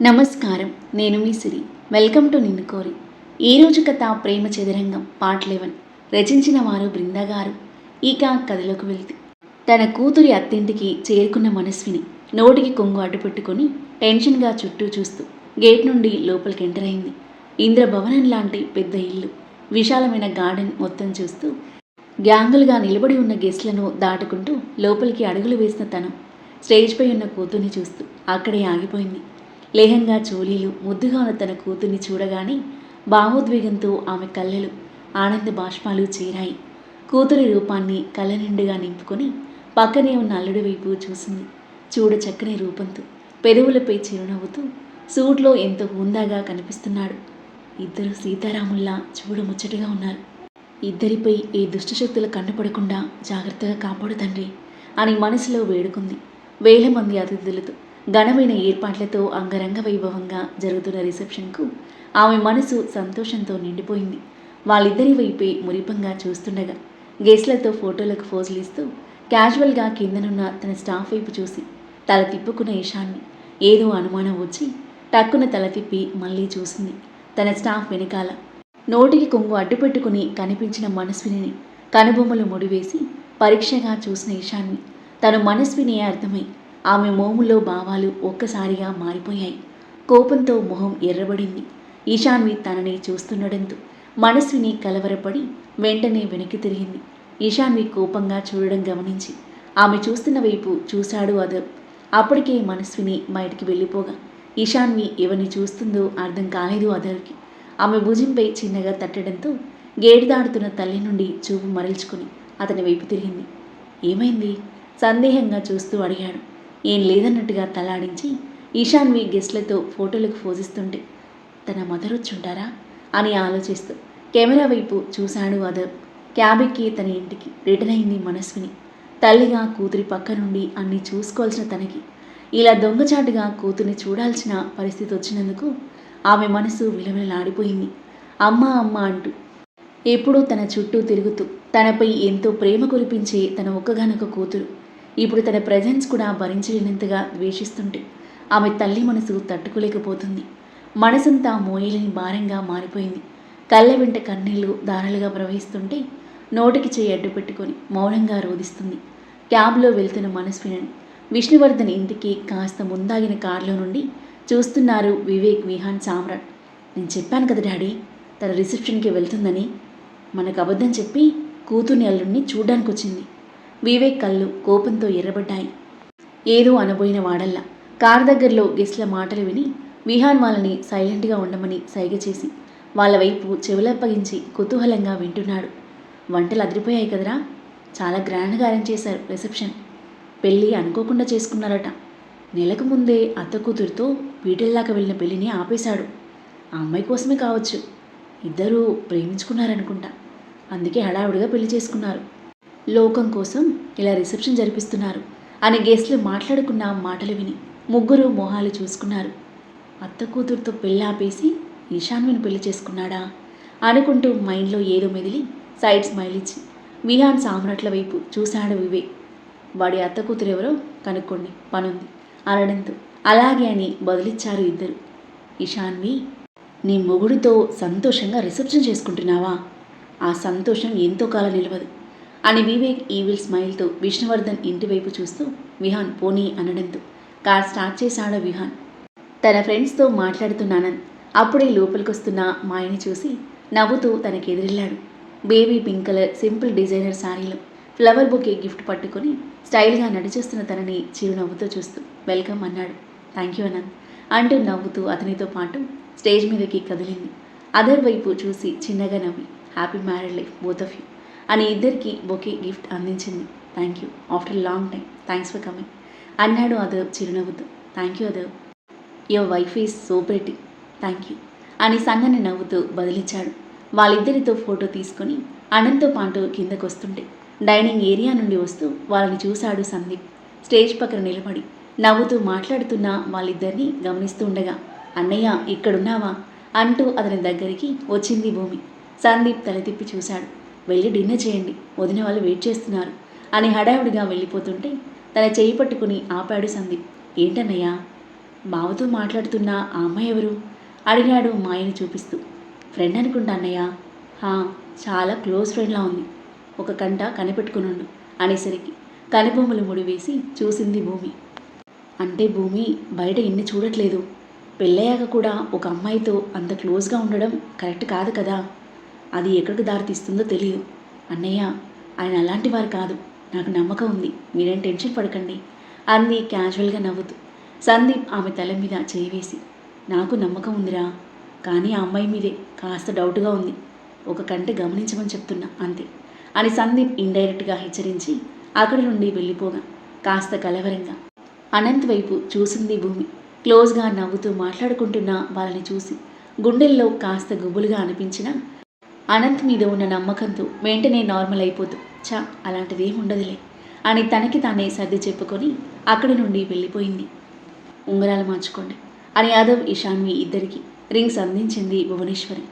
నమస్కారం. నేను మీ సిరి. Welcome to నిన్ను కోరి. ఈరోజు కథ ప్రేమ చదరంగం పార్ట్ 11. రచించిన వారు బృందా గారు. ఇక కథలోకి వెళ్తే, తన కూతురి అత్తింటికి చేరుకున్న మనస్విని నోటికి కొంగు అడ్డుపెట్టుకొని టెన్షన్గా చుట్టూ చూస్తూ గేట్ నుండి లోపలికి ఎంటర్ అయింది. ఇంద్రభవనం లాంటి పెద్ద ఇల్లు, విశాలమైన గార్డెన్ మొత్తం చూస్తూ గ్యాంగులుగా నిలబడి ఉన్న గెస్ట్లను దాటుకుంటూ లోపలికి అడుగులు వేసిన తను స్టేజ్పై ఉన్న కూతుర్ని చూస్తూ అక్కడే ఆగిపోయింది. లేహంగా చోలీలు ముద్దుగా ఉన్న తన కూతుర్ని చూడగానే భావోద్వేగంతో ఆమె కళ్ళలు ఆనంద బాష్పాలు చేరాయి. కూతురి రూపాన్ని కళ్ళ నిండుగా నింపుకొని పక్కనే ఉన్న అల్లుడి వైపు చూసింది. చూడ చక్కని రూపంతో పెదవులపై చిరునవ్వుతూ సూట్లో ఎంతో హుందాగా కనిపిస్తున్నాడు. ఇద్దరు సీతారాముల్లా చూడముచ్చటగా ఉన్నారు. ఇద్దరిపై ఏ దుష్టశక్తుల కన్నుపడకుండా జాగ్రత్తగా కాపాడు తండ్రి అని మనసులో వేడుకుంది. వేల మంది అతిథులతో ఘనమైన ఏర్పాట్లతో అంగరంగ వైభవంగా జరుగుతున్న రిసెప్షన్కు ఆమె మనసు సంతోషంతో నిండిపోయింది. వాళ్ళిద్దరి వైపే మురిపంగా చూస్తుండగా గెస్ట్లతో ఫోటోలకు ఫోజులు ఇస్తూ క్యాజువల్గా కిందనున్న తన స్టాఫ్ వైపు చూసి తల తిప్పుకున్న ఈశాన్ని ఏదో అనుమానం వచ్చి టక్కున తల తిప్పి మళ్ళీ చూసింది. తన స్టాఫ్ వెనకాల నోటికి కొంగు అడ్డుపెట్టుకుని కనిపించిన మనస్విని కనుబొమ్మలు ముడివేసి పరీక్షగా చూసిన ఈశాన్ని తను మనస్విని అర్థమై ఆమె మోములో భావాలు ఒక్కసారిగా మారిపోయాయి. కోపంతో మొహం ఎర్రబడింది. ఈశాన్వి తనని చూస్తుండడంతో మనస్విని కలవరపడి వెంటనే వెనక్కి తిరిగింది. ఈశాన్వి కోపంగా చూడడం గమనించి ఆమె చూస్తున్న వైపు చూశాడు అదర్. అప్పటికే మనస్విని బయటికి వెళ్ళిపోగా ఈశాన్వి ఎవరిని చూస్తుందో అర్థం కాలేదు అదర్కి. ఆమె భుజంపై చిన్నగా తట్టడంతో గేటు దాడుతున్న తల్లి నుండి చూపు మరల్చుకుని అతని వైపు తిరిగింది. ఏమైంది? సందేహంగా చూస్తూ అడిగాడు. ఏం లేదన్నట్టుగా తలాడించి ఈశాన్వి గెస్ట్లతో ఫోటోలకు ఫోజిస్తుంటే తన మదర్ వచ్చుంటారా అని ఆలోచిస్తూ కెమెరా వైపు చూశాడు అదర్. క్యాబెక్కి తన ఇంటికి రిటర్న్ అయింది మనస్విని. తల్లిగా కూతురి పక్క నుండి అన్నీ చూసుకోవాల్సిన తనకి ఇలా దొంగచాటుగా కూతుర్ని చూడాల్సిన పరిస్థితి వచ్చినందుకు ఆమె మనసు విలవిలలాడిపోయింది. అమ్మ అమ్మ అంటూ ఎప్పుడూ తన చుట్టూ తిరుగుతూ తనపై ఎంతో ప్రేమ కురిపించే తన ఒక్కగానొక కూతురు ఇప్పుడు తన ప్రజెన్స్ కూడా భరించలేనంతగా ద్వేషిస్తుంటే ఆమె తల్లి మనసు తట్టుకోలేకపోతుంది. మనసంతా మోయలేని భారంగా మారిపోయింది. కళ్ళ వెంట కన్నీళ్లు దారాలుగా ప్రవహిస్తుంటే నోటికి చేయి అడ్డు పెట్టుకొని మౌనంగా రోధిస్తుంది. క్యాబ్లో వెళ్తున్న మనస్విని విష్ణువర్ధన్ ఇంటికి కాస్త ముందాగిన కారులో నుండి చూస్తున్నారు వివేక్, విహాన్, సామ్రాట్. నేను చెప్పాను కదా డాడీ, తన రిసెప్షన్కి వెళ్తుందని. మనకు అబద్ధం చెప్పి కూతుర్ని అల్లుడిని చూడ్డానికి వచ్చింది. వివేక్ కళ్ళు కోపంతో ఎర్రబడ్డాయి. ఏదో అనబోయిన వాడల్లా కారు దగ్గరలో గెస్ట్ల మాటలు విని విహాన్ వాళ్ళని సైలెంట్గా ఉండమని సైగ చేసి వాళ్ళ వైపు చెవులప్పగించి కుతూహలంగా వింటున్నాడు. వంటలు అదిరిపోయాయి కదరా, చాలా గ్రాండ్గా అరేంజ్ చేశారు రిసెప్షన్. పెళ్ళి అనుకోకుండా చేసుకున్నారట. నెలకు ముందే అత్త కూతురుతో పీటల్లాగా వెళ్ళిన పెళ్ళిని ఆపేశాడు. ఆ అమ్మాయి కోసమే కావచ్చు. ఇద్దరూ ప్రేమించుకున్నారనుకుంటా, అందుకే హడావుడిగా పెళ్లి చేసుకున్నారు. లోకం కోసం ఇలా రిసెప్షన్ జరిపిస్తున్నారు అని గెస్ట్లు మాట్లాడుకున్న మాటలు విని ముగ్గురు మొహాలు చూసుకున్నారు. అత్త కూతురుతో పెళ్ళి ఆపేసి ఈశాన్విని పెళ్లి చేసుకున్నాడా అనుకుంటూ మైండ్లో ఏదో మెదిలి సైడ్ స్మైల్ ఇచ్చి విహాన్, సామ్రాట్ల వైపు చూశాడు వివేక్. వాడి అత్త కూతురు ఎవరో కనుక్కోండి, పనుంది అనడంతో అలాగే అని బదులిచ్చారు ఇద్దరు. ఈశాన్వి, నీ మొగుడితో సంతోషంగా రిసెప్షన్ చేసుకుంటున్నావా? ఆ సంతోషం ఎంతో కాలం నిలవదు అని వివేక్ ఈవిల్ స్మైల్తో విష్ణువర్ధన్ ఇంటి వైపు చూస్తూ విహాన్ పోనీ అనడంతో కార్ స్టార్ట్ చేశాడు విహాన్. తన ఫ్రెండ్స్తో మాట్లాడుతున్నానని అప్పుడే లోపలికొస్తున్న మాయని చూసి నవ్వుతూ తనకి ఎదురెళ్ళాడు. Baby pink colour simple designer శారీలో ఫ్లవర్ బొకే గిఫ్ట్ పట్టుకొని స్టైల్గా నడిచేస్తున్న తనని చిరునవ్వుతో చూస్తూ వెల్కమ్ అన్నాడు. థ్యాంక్ యూ అనంత్ అంటూ నవ్వుతూ అతనితో పాటు స్టేజ్ మీదకి కదిలింది. అదర్ వైపు చూసి చిన్నగా నవ్వి happy married life both of you అని ఇద్దరికి బొకే గిఫ్ట్ అందించింది. Thank you, after long time thanks for coming అన్నాడు అదర్ చిరునవ్వుతో. Thank you other, your wife is so pretty, thank you అని సన్నని నవ్వుతూ బదిలిచ్చాడు. వాళ్ళిద్దరితో ఫోటో తీసుకొని అనంతో పాటు కిందకు వస్తుంటే డైనింగ్ ఏరియా నుండి వస్తూ వాళ్ళని చూశాడు సందీప్. స్టేజ్ పక్కన నిలబడి నవ్వుతూ మాట్లాడుతున్న వాళ్ళిద్దరినీ గమనిస్తూ ఉండగా అన్నయ్య ఇక్కడున్నావా అంటూ అతని దగ్గరికి వచ్చింది భూమి. సందీప్ తల తిప్పి చూశాడు. వెళ్ళి డిన్నర్ చేయండి, వదిన వాళ్ళు వెయిట్ చేస్తున్నారు అని హడావుడిగా వెళ్ళిపోతుంటే తన చేయి పట్టుకుని ఆపాడు సందీప్. ఏంటన్నయ్యా? బావతో మాట్లాడుతున్న ఆ అమ్మాయి ఎవరు అడిగాడు మాయని చూపిస్తూ. ఫ్రెండ్ అనుకుంటా అన్నయ్య. హా, చాలా క్లోజ్ ఫ్రెండ్లా ఉంది. ఒక కంట కనిపెట్టుకునుండు అనేసరికి కనుబొమ్మలు ముడివేసి చూసింది భూమి. అంటే భూమి బయట ఎన్ని చూడట్లేదు. పెళ్ళయ్యాక కూడా ఒక అమ్మాయితో అంత క్లోజ్గా ఉండడం కరెక్ట్ కాదు కదా. అది ఎక్కడికి దారితీస్తుందో తెలియదు. అన్నయ్య, ఆయన అలాంటి వారు కాదు. నాకు నమ్మకం ఉంది. మీరేం టెన్షన్ పడకండి అంది క్యాజువల్గా నవ్వుతూ. సందీప్ ఆమె తల మీద చేయి వేసి, నాకు నమ్మకం ఉందిరా, కానీ ఆ అమ్మాయి మీదే కాస్త డౌట్గా ఉంది. ఒక కంటే గమనించమని చెప్తున్నా అంతే అని సందీప్ ఇండైరెక్ట్గా హెచ్చరించి అక్కడి నుండి వెళ్ళిపోగా కాస్త కలవరంగా అనంత్ వైపు చూసింది భూమి. క్లోజ్గా నవ్వుతూ మాట్లాడుకుంటున్న వాళ్ళని చూసి గుండెల్లో కాస్త గుబులుగా అనిపించిన అనంత్ మీద ఉన్న నమ్మకంతో వెంటనే నార్మల్ అయిపోతూ, చా అలాంటిదేం ఉండదులే అని తనకి తానే సర్ది చెప్పుకొని అక్కడి నుండి వెళ్ళిపోయింది. ఉంగరాలు మార్చుకోండి అని అదవ్ ఇషాన్వి ఇద్దరికి రింగ్స్ అందించింది భువనేశ్వరి.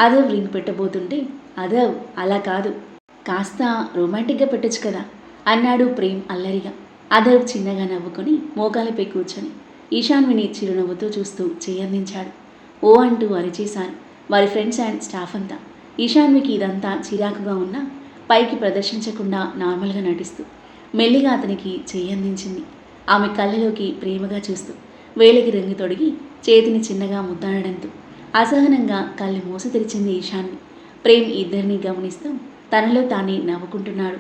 అదవ్ రింగ్ పెట్టబోతుంటే, అదవ్ అలా కాదు, కాస్త రొమాంటిక్గా పెట్టచ్చు కదా అన్నాడు ప్రేమ్ అల్లరిగా. అదవ్ చిన్నగా నవ్వుకొని మోకాలపై కూర్చొని ఈశాన్విని చిరునవ్వుతో చూస్తూ చేయందించాడు. ఓ అంటూ అరిచేశారు వారి ఫ్రెండ్స్ అండ్ స్టాఫ్ అంతా. ఈశాన్వికి ఇదంతా చిరాకుగా ఉన్నా పైకి ప్రదర్శించకుండా నార్మల్గా నటిస్తూ మెల్లిగా అతనికి చేయందించింది. ఆమె కళ్ళలోకి ప్రేమగా చూస్తూ వేలికి రంగు తొడిగి చేతిని చిన్నగా ముద్దాడడంతో అసహనంగా కళ్ళు మూసి తెరిచింది ఈశాన్వి. ప్రేమ్ ఇద్దరిని గమనిస్తూ తనలో తానే నవ్వుకుంటున్నాడు.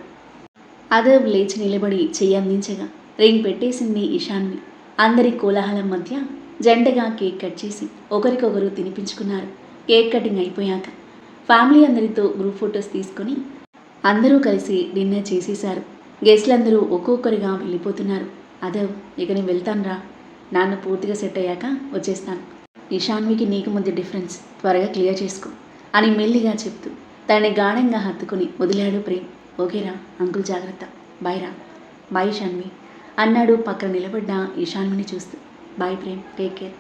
అదవ్ లేచి నిలబడి చెయ్యందించగా రింగ్ పెట్టేసింది ఈశాన్వి. అందరి కోలాహలం మధ్య జంటగా కేక్ కట్ చేసి ఒకరికొకరు తినిపించుకున్నారు. కేక్ కటింగ్ అయిపోయాక ఫ్యామిలీ అందరితో గ్రూప్ ఫొటోస్ తీసుకొని అందరూ కలిసి డిన్నర్ చేసేశారు. గెస్ట్లందరూ ఒక్కొక్కరిగా వెళ్ళిపోతున్నారు. అదవ్, ఇక నేను వెళ్తానురా, నాన్న పూర్తిగా సెట్ అయ్యాక వచ్చేస్తాను. ఈశాన్వికి నీకు మధ్య డిఫరెన్స్ త్వరగా క్లియర్ చేసుకో అని మెల్లిగా చెప్తూ తనని గాఢంగా హత్తుకుని వదిలాడు ప్రేమ్. ఓకేరా అంకుల్, జాగ్రత్త, బాయ్ రా. బాయ్ ఈశాన్వి అన్నాడు పక్కన నిలబడ్డ ఈశాన్విని చూస్తూ. Bye Prem, take care.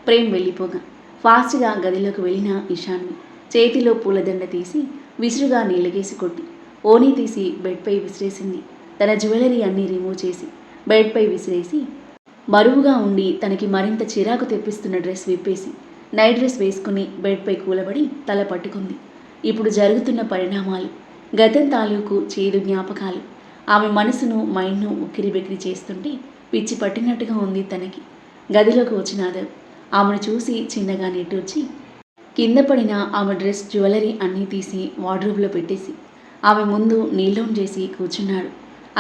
Prem వెళ్ళిపోగా ఫాస్ట్గా గదిలోకి వెళ్ళిన ఈశాన్వి చేతిలో పూలదండ తీసి విసురుగా నీళ్ళగేసి కొట్టి ఓనీ తీసి బెడ్పై విసిరేసింది. తన జ్యువెలరీ అన్నీ రిమూవ్ చేసి బెడ్పై విసిరేసి బరువుగా ఉండి తనకి మరింత చిరాకు తెప్పిస్తున్న డ్రెస్ విప్పేసి నైట్ డ్రెస్ వేసుకుని బెడ్పై కూలబడి తల పట్టుకుంది. ఇప్పుడు జరుగుతున్న పరిణామాలు, గతం తాలూకు చేదు జ్ఞాపకాలు ఆమె మనసును మైండ్ను ఉక్కిరిబెక్కిరి చేస్తుంటే పిచ్చి పట్టినట్టుగా ఉంది తనకి. గదిలోకి వచ్చిన అదవ్ ఆమెను చూసి చిన్నగా నిట్టూర్చి కింద పడిన ఆమె డ్రెస్ జ్యువెలరీ అన్నీ తీసి వార్డ్రోబ్లో పెట్టేసి ఆమె ముందు నీల్ డౌన్ చేసి కూర్చున్నాడు.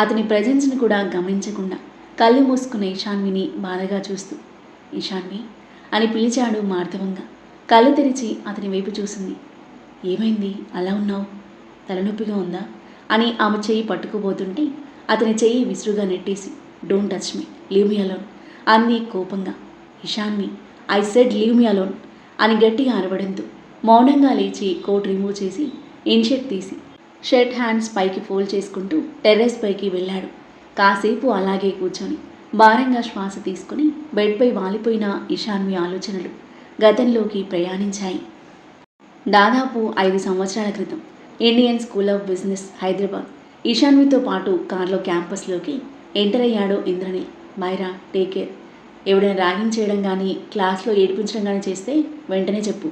అతని ప్రజెన్స్ని కూడా గమనించకుండా కళ్ళు మూసుకున్న ఈశాన్విని బాధగా చూస్తూ, ఈశాన్వి అని పిలిచాడు మార్ధవంగా. కళ్ళు తెరిచి అతని వైపు చూసింది. ఏమైంది అలా ఉన్నావు, తలనొప్పిగా ఉందా అని ఆమె చెయ్యి పట్టుకుపోతుంటే అతని చెయ్యి విసురుగా నెట్టేసి don't touch me, leave me alone అంది కోపంగా. ఈశాన్వి, I said leave me alone అని గట్టిగా అరవడంతో మౌనంగా లేచి కోట్ రిమూవ్ చేసి ఇన్షర్ట్ తీసి షర్ట్ హ్యాండ్స్ పైకి ఫోల్డ్ చేసుకుంటూ టెర్రస్ పైకి వెళ్ళాడు. కాసేపు అలాగే కూర్చొని భారంగా శ్వాస తీసుకుని బెడ్పై వాలిపోయిన ఈశాన్వి ఆలోచనలు గతంలోకి ప్రయాణించాయి. దాదాపు 5 సంవత్సరాల క్రితం Indian School of Business Hyderabad ఈశాన్వితో పాటు కార్లో క్యాంపస్లోకి ఎంటర్ అయ్యాడు ఇంద్రనీల్. బాయ్రా, టేక్ కేర్. ఎవడైనా ర్యాగింగ్ చేయడం కానీ క్లాస్లో ఏడిపించడం కానీ చేస్తే వెంటనే చెప్పు,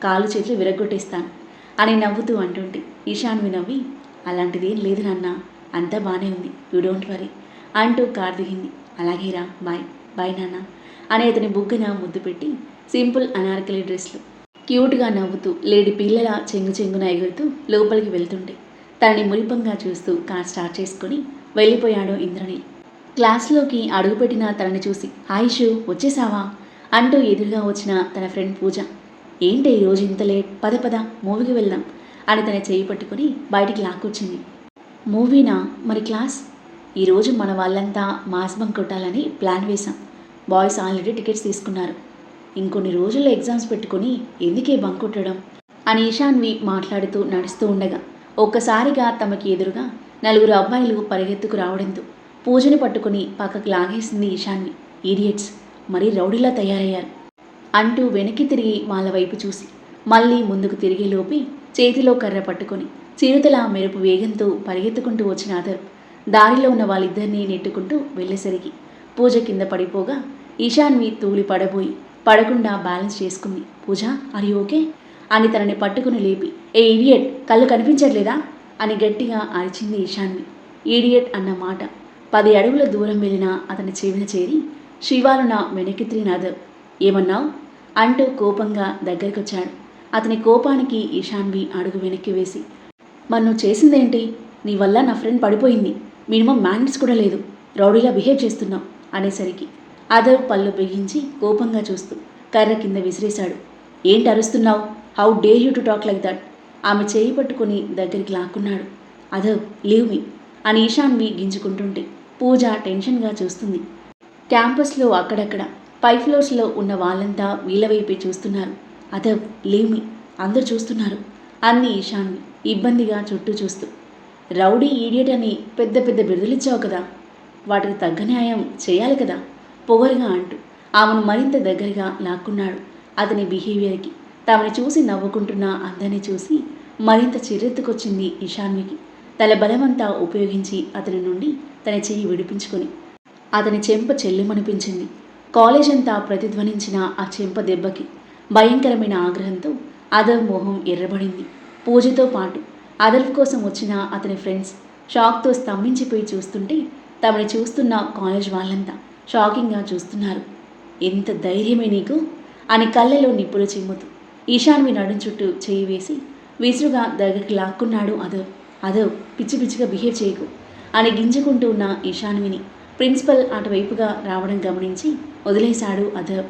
కాళ్ళు చేతులు విరగ్గొట్టేస్తాను అని నవ్వుతూ అంటుంటే ఈశాన్వి నవ్వి, అలాంటిదేం లేదు నాన్న, అంతా బాగానే ఉంది, యూ డోంట్ వరీ అంటూ కార్ దిగింది. అలాగేరా, బాయ్. బాయ్ నాన్న అని అతని బుగ్గన ముద్దు పెట్టి సింపుల్ అనార్కలి డ్రెస్లో క్యూట్గా నవ్వుతూ లేడీ పిల్లల చెంగున ఎగురుతూ లోపలికి వెళ్తుంటే తనని మురిపంగా చూస్తూ కార్ స్టార్ట్ చేసుకొని వెళ్ళిపోయాడు ఇంద్రనీల్. క్లాస్లోకి అడుగుపెట్టిన తనని చూసి, ఆయుషు వచ్చేసావా అంటూ ఎదురుగా వచ్చిన తన ఫ్రెండ్ పూజ, ఏంటి ఈరోజు ఇంత లేట్, పద పద మూవీకి వెళ్దాం అని తన చేయి పట్టుకుని బయటికి లాక్కొచ్చింది. మూవీనా, మరి క్లాస్? ఈరోజు మన వాళ్ళంతా మాస్ బంక్ కొట్టాలని ప్లాన్ వేశాం. బాయ్స్ ఆల్రెడీ టికెట్స్ తీసుకున్నారు. ఇంకొన్ని రోజుల్లో ఎగ్జామ్స్ పెట్టుకుని ఎందుకే బంక్ కొట్టడం అని ఈశాన్వి మాట్లాడుతూ నడుస్తూ ఉండగా ఒక్కసారిగా తమకి ఎదురుగా 4 అబ్బాయిలు పరిగెత్తుకు రావడంతో పూజని పట్టుకుని పక్కకు లాగేసింది ఈశాన్వి. ఈడియట్స్, మరీ రౌడీలా తయారయ్యారు అంటూ వెనక్కి తిరిగి వాళ్ళ వైపు చూసి మళ్ళీ ముందుకు తిరిగేలోపే చేతిలో కర్ర పట్టుకొని చిరుతల మెరుపు వేగంతో పరిగెత్తుకుంటూ వచ్చిన అదర్ దారిలో ఉన్న వాళ్ళిద్దరినీ నెట్టుకుంటూ వెళ్ళేసరికి పూజ కింద పడిపోగా ఈశాన్వి తూలి పడబోయి పడకుండా బ్యాలెన్స్ చేసుకుంది. పూజ ఆర్ యు ఓకే అని తనని పట్టుకుని లేపి, ఏ ఇడియట్, కళ్ళు కనిపించట్లేదా అని గట్టిగా అరిచింది ఈశాన్వి. ఈడియట్ అన్న మాట 10 అడుగుల దూరం వెళ్ళినా అతని చెవిన చేరి శివాలున వెనక్కి తిరిగినాదు. ఏమన్నావు అంటూ కోపంగా దగ్గరికొచ్చాడు. అతని కోపానికి ఈశాన్వి అడుగు వెనక్కి వేసి, మరి నువ్వు చేసిందేంటి? నీ వల్ల నా ఫ్రెండ్ పడిపోయింది. మినిమం మేనర్స్ కూడా లేదు. రౌడీలా బిహేవ్ చేస్తున్నావు అనేసరికి అదర్ పళ్ళు బిగించి కోపంగా చూస్తూ కర్ర కింద విసిరేశాడు. ఏంటి అరుస్తున్నావు? How dare you to talk like that? ఆమె చేయి పట్టుకుని దగ్గరికి లాక్కున్నాడు. అదర్ లీవ్ మీ అని ఈశాన్వి గింజుకుంటుంటే పూజ టెన్షన్గా చూస్తుంది. క్యాంపస్లో అక్కడక్కడ పై ఫ్లోర్స్లో ఉన్న వాళ్ళంతా వీళ్ళ వైపే చూస్తున్నారు. అదర్ లీవ్ మీ, అందరూ చూస్తున్నారు అంది ఈశాన్వి ఇబ్బందిగా చుట్టూ చూస్తూ. రౌడీ ఈడియట్ అని పెద్ద పెద్ద బిరుదులిచ్చావు కదా, వాటికి తగ్గ న్యాయం చేయాలి కదా పొగరుగా అంటూ ఆమెను మరింత దగ్గరగా లాక్కున్నాడు. అతని బిహేవియర్కి తమని చూసి నవ్వుకుంటున్న అందరినీ చూసి మరింత చిరెత్తుకొచ్చింది ఈశాన్వికి. తన బలమంతా ఉపయోగించి అతని నుండి తన చెయ్యి విడిపించుకొని అతని చెంప చెల్లుమనిపించింది. కాలేజ్ అంతా ప్రతిధ్వనించిన ఆ చెంప దెబ్బకి భయంకరమైన ఆగ్రహంతో అదర్ మోహం ఎర్రబడింది. పూజతో పాటు అదర్ కోసం వచ్చిన అతని ఫ్రెండ్స్ షాక్తో స్తంభించిపోయి చూస్తుంటే తమని చూస్తున్న కాలేజ్ వాళ్ళంతా షాకింగ్గా చూస్తున్నారు. ఎంత ధైర్యమే నీకు అని కళ్ళలో నిప్పులు చిమ్ముతూ ఈశాన్వి నడుం చుట్టూ చేయి వేసి విసురుగా దగ్గరికి లాక్కున్నాడు అదర్. అదర్ పిచ్చి పిచ్చిగా బిహేవ్ చేయకు అని గింజుకుంటూ ఉన్న ఈశాన్విని ప్రిన్సిపల్ అటువైపుగా రావడం గమనించి వదిలేశాడు అదర్.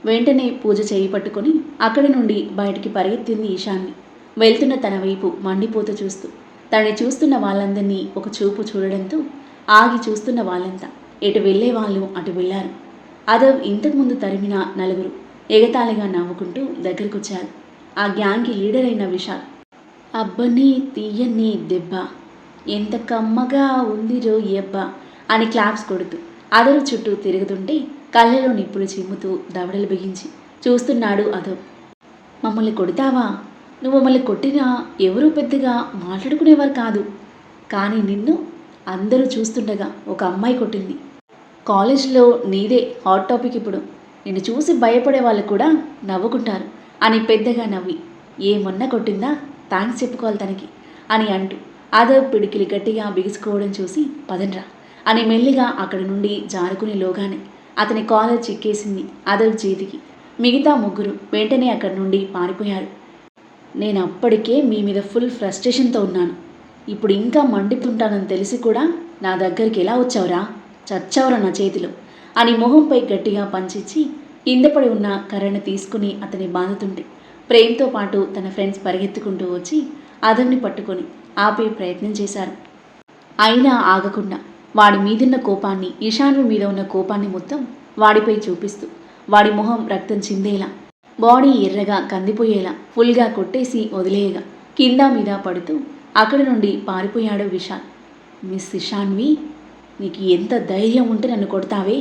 వెంటనే పూజ చేయి పట్టుకొని అక్కడి నుండి బయటికి పరిగెత్తింది ఈశాన్వి. వెళ్తున్న తన వైపు మండిపోతూ చూస్తూ తనని చూస్తున్న వాళ్ళందరినీ ఒక చూపు చూడడంతో ఆగి చూస్తున్న వాళ్ళంతా ఎటు వెళ్ళే వాళ్ళు అటు వెళ్ళారు. అదర్ ఇంతకుముందు తరిమిన నలుగురు ఎగతాళిగా నవ్వుకుంటూ దగ్గరకొచ్చారు. ఆ గ్యాంగ్కి లీడర్ అయిన విశాల్, అబ్బని తీయని దెబ్బ, ఎంత కమ్మగా ఉంది రో యబ్బ అని క్లాప్స్ కొడుతూ అదరు చుట్టూ తిరుగుతుంటే కళ్ళలో నిప్పులు చిమ్ముతూ దవడలు బిగించి చూస్తున్నాడు అదర్. మమ్మల్ని కొడతావా? నువ్వు మమ్మల్ని కొట్టినా ఎవరూ పెద్దగా మాట్లాడుకునేవారు కాదు, కానీ నిన్ను అందరూ చూస్తుండగా ఒక అమ్మాయి కొట్టింది. కాలేజ్లో నీదే హాట్ టాపిక్ ఇప్పుడు. నిన్ను చూసి భయపడే వాళ్ళు కూడా నవ్వుకుంటారు అని పెద్దగా నవ్వి, ఏమన్నా కొట్టిందా, థ్యాంక్స్ చెప్పుకోవాలి తనకి అని అంటూ అదర్ పిడికిలి గట్టిగా బిగుసుకోవడం చూసి పదండ్రా అని మెల్లిగా అక్కడి నుండి జారుకునే లోగానే అతని కాలర్ చిక్కేసింది అదర్ చేతికి. మిగతా ముగ్గురు వెంటనే అక్కడి నుండి పారిపోయారు. నేను అప్పటికే మీ మీద ఫుల్ ఫ్రస్ట్రేషన్తో ఉన్నాను. ఇప్పుడు ఇంకా మండిపుంటానని తెలిసి కూడా నా దగ్గరికి ఎలా వచ్చావురా? చచ్చావురా నా చేతిలో అని మొహంపై గట్టిగా పంచిచ్చి కిందపడి ఉన్న కర్రను తీసుకుని అతని బాదుతుంటే ప్రేమ్తో పాటు తన ఫ్రెండ్స్ పరిగెత్తుకుంటూ వచ్చి అదర్ని పట్టుకొని ఆపే ప్రయత్నం చేశారు. అయినా ఆగకుండా వాడి మీదున్న కోపాన్ని, ఈశాన్వి మీద ఉన్న కోపాన్ని మొత్తం వాడిపై చూపిస్తూ వాడి మొహం రక్తం చిందేలా, బాడీ ఎర్రగా కందిపోయేలా ఫుల్గా కొట్టేసి వదిలేయగా కింద మీద పడుతూ అక్కడి నుండి పారిపోయాడు విశాల్. మిస్ ఈశాన్వి, నీకు ఎంత ధైర్యం ఉంటే నన్ను కొడతావే?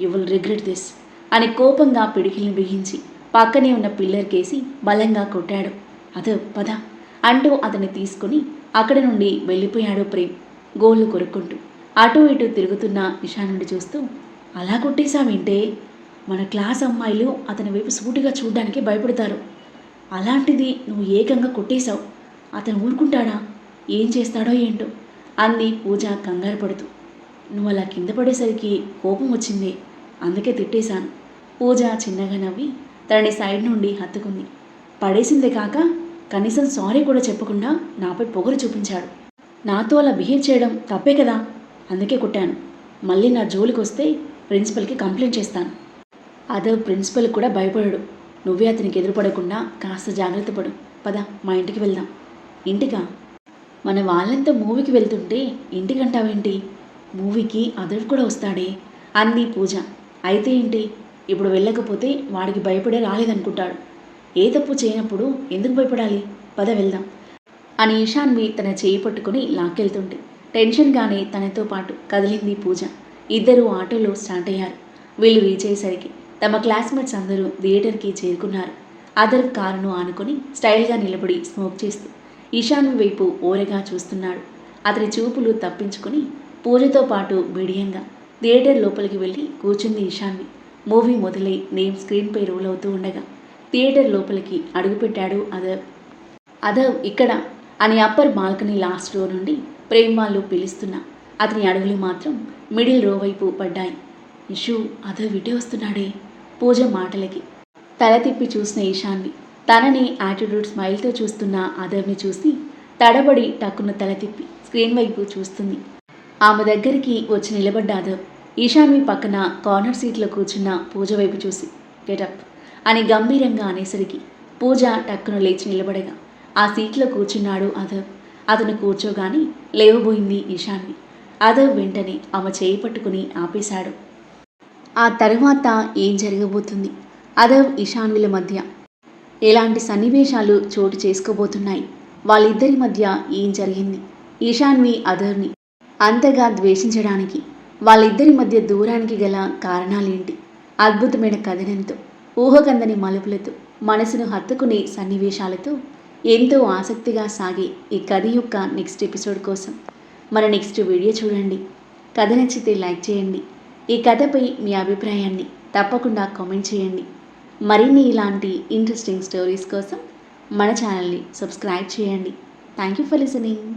యు విల్ రిగ్రెట్ దిస్ అని కోపంగా పిడికిల్ని బిగించి పక్కనే ఉన్న పిల్లర్ కేసి బలంగా కొట్టాడు. అదో పద అంటూ అతన్ని తీసుకుని అక్కడి నుండి వెళ్ళిపోయాడు ప్రేమ్ గోళ్ళు కొరుక్కుంటూ. అటు ఇటు తిరుగుతున్న ఇషా నుండి చూస్తూ, అలా కొట్టేశావేంటే? మన క్లాస్ అమ్మాయిలు అతని వైపు సూటిగా చూడ్డానికి భయపడతారు. అలాంటిది నువ్వు ఏకంగా కొట్టేశావు. అతను ఊరుకుంటాడా? ఏం చేస్తాడో ఏంటో అంది పూజ కంగారు పడుతూ. నువ్వు అలా కింద పడేసరికి కోపం వచ్చింది, అందుకే తిట్టేశాను. పూజ చిన్నగా నవ్వి తనని సైడ్ నుండి హత్తుకుంది. పడేసిందే కాక కనీసం సారీ కూడా చెప్పకుండా నాపై పొగరు చూపించాడు. నాతో అలా బిహేవ్ చేయడం తప్పే కదా, అందుకే కొట్టాను. మళ్ళీ నా జోలికి వస్తే ప్రిన్సిపల్కి కంప్లైంట్ చేస్తాను. అదే ప్రిన్సిపల్ కూడా భయపడడు. నువ్వే అతనికి ఎదురుపడకుండా కాస్త జాగ్రత్త పడు. పద మా ఇంటికి వెళ్దాం. ఇంటికా? మన వాళ్ళంతా మూవీకి వెళ్తుంటే ఇంటికంటావేంటి? మూవీకి అదర్ కూడా వస్తాడే అంది పూజ. అయితే ఏంటి, ఇప్పుడు వెళ్ళకపోతే వాడికి భయపడే రాలేదనుకుంటాడు. ఏ తప్పు చేయనప్పుడు ఎందుకు భయపడాలి? పద వెళ్దాం అని ఈశాన్వి తన చేయి పట్టుకుని లాక్కెళ్తుంటే టెన్షన్గానే తనతో పాటు కదిలింది పూజ. ఇద్దరూ ఆటోలో స్టార్ట్ అయ్యారు. వీళ్ళు రీచ్ అయ్యేసరికి తమ క్లాస్మేట్స్ అందరూ థియేటర్కి చేరుకున్నారు. అదర్ కారును ఆనుకొని స్టైల్గా నిలబడి స్మోక్ చేస్తూ ఈశాన్వి వైపు ఓరగా చూస్తున్నాడు. అతని చూపులు తప్పించుకుని పూజతో పాటు బిడియంగా థియేటర్ లోపలికి వెళ్ళి కూర్చుంది ఈశాన్వి. మూవీ మొదలై నేమ్ స్క్రీన్పై రోల్ అవుతూ ఉండగా థియేటర్ లోపలికి అడుగుపెట్టాడు అదర్. అదర్ ఇక్కడ అని అప్పర్ బాల్కనీ లాస్ట్ రో నుండి ప్రేమ్ వాళ్ళు పిలుస్తున్నా అతని అడుగులు మాత్రం మిడిల్ రో వైపు పడ్డాయి. ఇషు అదర్ విటే వస్తున్నాడే. పూజ మాటలకి తల తిప్పి చూసిన ఈశాన్వి తనని యాటిట్యూడ్ స్మైల్తో చూస్తున్న అదర్ని చూసి తడబడి టక్కున తల తిప్పి స్క్రీన్ వైపు చూస్తుంది. ఆమె దగ్గరికి వచ్చి నిలబడ్డ అదర్ ఈశాన్వి పక్కన కార్నర్ సీట్లో కూర్చున్న పూజ వైపు చూసి గెటప్ అని గంభీరంగా అనేసరికి పూజ టక్కున లేచి నిలబడగా ఆ సీట్లో కూర్చున్నాడు అదర్. అతను కూర్చోగాని లేవబోయింది ఈశాన్వి. అదర్ వెంటనే ఆమె చేయి పట్టుకుని ఆపేశాడు. ఆ తరువాత ఏం జరగబోతుంది? అదర్ ఈశాన్విల మధ్య ఎలాంటి సన్నివేశాలు చోటు చేసుకోబోతున్నాయి? వాళ్ళిద్దరి మధ్య ఏం జరిగింది? ఈశాన్వి అదర్ని అంతగా ద్వేషించడానికి వాళ్ళిద్దరి మధ్య దూరానికి గల కారణాలేంటి? అద్భుతమైన కథనంతో ఊహకందని మలుపులతో మనసును హత్తుకునే సన్నివేశాలతో ఎంతో ఆసక్తిగా సాగే ఈ కథ యొక్క నెక్స్ట్ ఎపిసోడ్ కోసం మన నెక్స్ట్ వీడియో చూడండి. కథ నచ్చితే లైక్ చేయండి. ఈ కథపై మీ అభిప్రాయాన్ని తప్పకుండా కామెంట్ చేయండి. మరిన్ని ఇలాంటి ఇంట్రెస్టింగ్ స్టోరీస్ కోసం మన ఛానల్ని సబ్స్క్రైబ్ చేయండి. Thank you for listening.